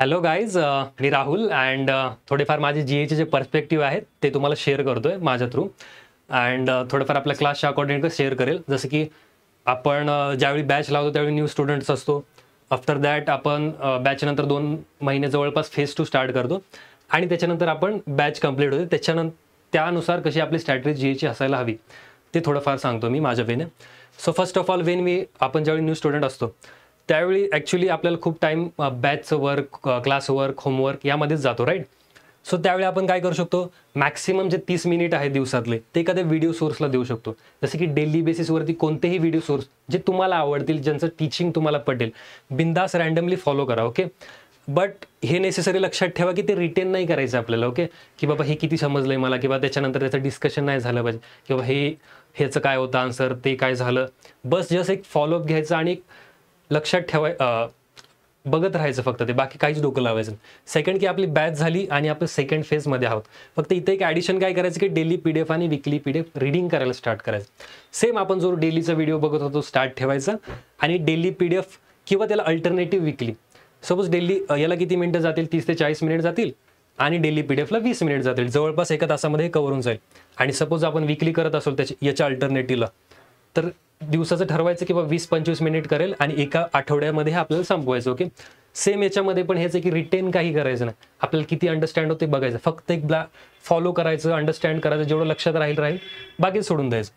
Hello guys, me Rahul and थोडेफार माझे जी-एचे जे पर्स्पेक्टिव्ह आहेत ते तुम्हाला शेअर करतोय माझ्या थ्रू. अँड थोडंफार आपल्या क्लासच्या अकॉर्डिंग शेअर करेल. जसं की आपण ज्यावेळी बॅच लावतो त्यावेळी न्यू स्टुडंट्स असतो. आफ्टर दॅट आपण बॅचनंतर 2 महिने जवळपास फेज 2 स्टार्ट करतो आणि त्याच्यानंतर आपण बॅच कंप्लीट होते. त्यानुसार कशी आपली स्ट्रॅटेजी जी-एची असायला हवी ते थोडंफार सांगतो मी माझ्या वेने. सो फर्स्ट ऑफ ऑल आपण ज्यावेळी न्यू स्टुडंट असतो त्यावेळी ॲक्च्युली आपल्याला खूप टाईम बॅचचं वर्क, क्लास वर्क, होमवर्क यामध्येच जातो, राईट. सो त्यावेळी आपण काय करू शकतो, मॅक्सिमम जे 30 मिनिट आहेत दिवसातले ते एखाद्या व्हिडिओ सोर्सला देऊ शकतो. जसं की डेली बेसिसवरती कोणतेही व्हिडिओ सोर्स जे तुम्हाला आवडतील, ज्यांचं टीचिंग तुम्हाला पटेल, बिंदास रँडमली फॉलो करा. ओके. बट हे नेसेसरी लक्षात ठेवा की ते रिटेन नाही करायचं आपल्याला. ओके. की बाबा हे किती समजलंय मला, किंवा त्याच्यानंतर त्याचं डिस्कशन नाही झालं पाहिजे, किंवा ह्याचं काय होतं आन्सर, ते काय झालं. बस जस्ट एक फॉलोअप घ्यायचं आणि लक्षात बघत राहायचं फक्त, ते बाकी काहीच डोकं लावायचं. सेकंड की आपली बॅच झाली आणि आपण सेकंड फेजमध्ये आहोत. फक्त इथे एक ॲडिशन काय करायचं की डेली PDF आणि विकली PDF रीडिंग करायला स्टार्ट करायचं. सेम आपण जो डेलीचा व्हिडिओ बघत होतो स्टार्ट ठेवायचा आणि डेली PDF किंवा त्याला अल्टरनेटिव्ह विकली. सपोज डेली याला किती मिनिटं जातील, 30 ते 40 मिनिट जातील आणि डेली PDFला 20 मिनिट जातील. जवळपास एका तासामध्ये कव्हर होऊन जाईल. आणि सपोज आपण विकली करत असो याच्या अल्टरनेटिव्हला, तर दिवसाचं ठरवायचं किंवा 20-25 मिनिट करेल आणि एका आठवड्यामध्ये आपल्याला संपवायचं. ओके. सेम याच्यामध्ये पण हेच आहे की रिटेन काही करायचं नाही. आपल्याला किती अंडरस्टँड होते बघायचं, फक्त एक फॉलो करायचं, अंडरस्टँड करायचं, जेवढं लक्षात राहील बाकी सोडून द्यायचं.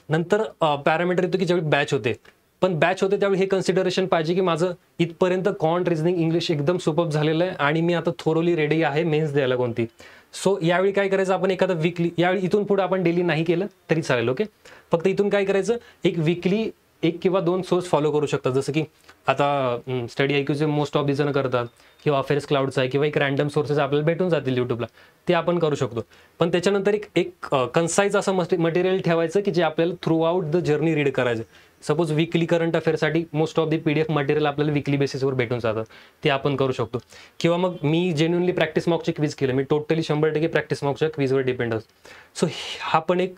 नंतर पॅरामीटर येतो की ज्यावेळी बॅच होते, पण बॅच होते त्यावेळी हे कन्सिडरेशन पाहिजे की माझं इथपर्यंत रिझनिंग, इंग्लिश एकदम सुपर्ब झालेलं आहे आणि मी आता थोरोली रेडी आहे मेन्स द्यायला कोणती. सो यावेळी काय करायचं, आपण एखादा विकली, यावेळी इथून पुढे आपण डेली नाही केलं तरी चालेल. ओके. फक्त इथून काय करायचं, एक विकली 1 किंवा 2 सोर्स फॉलो करू शकतात. जसं की आता स्टडी IQचे मोस्ट ऑफ दी जण करतात, किंवा अफेअर्स क्लाउडचा आहे, किंवा एक रँडम सोर्सेस आपल्याला भेटून जातील यूट्यूबला, ते आपण करू शकतो. पण त्याच्यानंतर एक कन्साईज असं मटेरियल ठेवायचं की जे आपल्याला throughout the journey read करायचं. सपोज वीकली करंट अफेअरसाठी most of the PDF material आपल्याला वीकली बेसिसवर भेटून जातं, ते आपण करू शकतो. किंवा मग मी जेन्युनली प्रॅक्टिस मॉकचे क्विज केलं, मी टोटली 100% प्रॅक्टिस मॉकच्या क्विजवर डिपेंड असतो. सो हा पण एक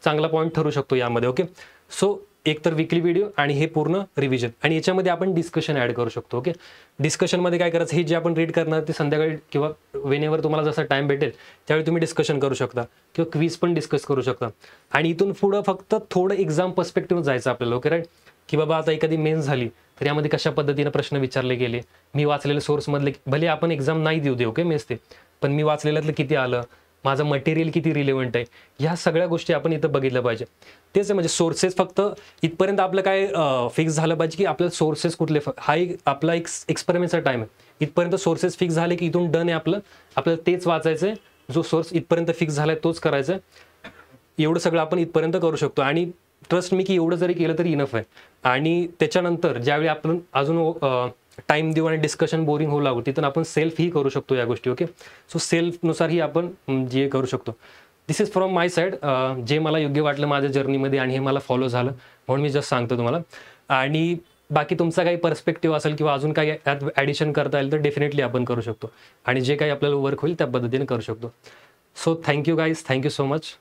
चांगला पॉईंट ठरू शकतो यामध्ये. ओके. सो एक तर वीकली व्हिडिओ आणि हे पूर्ण रिव्हिजन, आणि याच्यामध्ये आपण डिस्कशन ॲड करू शकतो. ओके. डिस्कशनमध्ये काय करायचं, हे जे आपण रीड करणार ते संध्याकाळी किंवा वेनेवर तुम्हाला जसा टाईम भेटेल त्यावेळी तुम्ही डिस्कशन करू शकता, किंवा क्विज पण डिस्कस करू शकता. आणि इथून पुढं फक्त थोडं एक्झाम पर्स्पेक्टिव्ह जायचं आपल्याला. Okay, right. की बाबा आता एखादी मेन्स झाली तर यामध्ये कशा पद्धतीनं प्रश्न विचारले गेले, मी वाचलेल्या सोर्समधले, भले आपण एक्झाम नाही देऊ दे, ओके, मेन्स ते, पण मी वाचलेल्यातलं किती आलं, माझं मटेरियल किती रिलेव्हंट आहे, ह्या सगळ्या गोष्टी आपण इथं बघितलं पाहिजे. तेच आहे, म्हणजे सोर्सेस फक्त इथपर्यंत आपलं काय फिक्स झालं पाहिजे की आपल्याला सोर्सेस कुठले, हा एक आपला एक एक्सपेरिमेंटचा टाईम आहे. इथपर्यंत सोर्सेस फिक्स झाले की इथून डन आहे आपल्याला तेच वाचायचं आहे. जो सोर्स इथपर्यंत फिक्स झाला आहे तोच करायचा आहे. एवढं सगळं आपण इथपर्यंत करू शकतो आणि ट्रस्ट मी की एवढं जरी केलं तरी इनफ आहे. आणि त्याच्यानंतर ज्यावेळी आपण अजून टाईम देऊ आणि डिस्कशन बोरिंग होऊ लागू, तिथून आपण सेल्फही करू शकतो या गोष्टी. ओके. सो सेल्फनुसारही आपण जे करू शकतो. दिस इज फ्रॉम माय साईड, जे मला योग्य वाटलं माझ्या जर्नीमध्ये आणि हे मला फॉलो झालं म्हणून मी जस्ट सांगतो तुम्हाला. आणि बाकी तुमचा काही पर्स्पेक्टिव्ह असेल किंवा अजून काही यात ॲडिशन करता येईल तर डेफिनेटली आपण करू शकतो, आणि जे काही आपल्याला वर्क होईल त्या पद्धतीने करू शकतो. So thank you guys, thank you so much.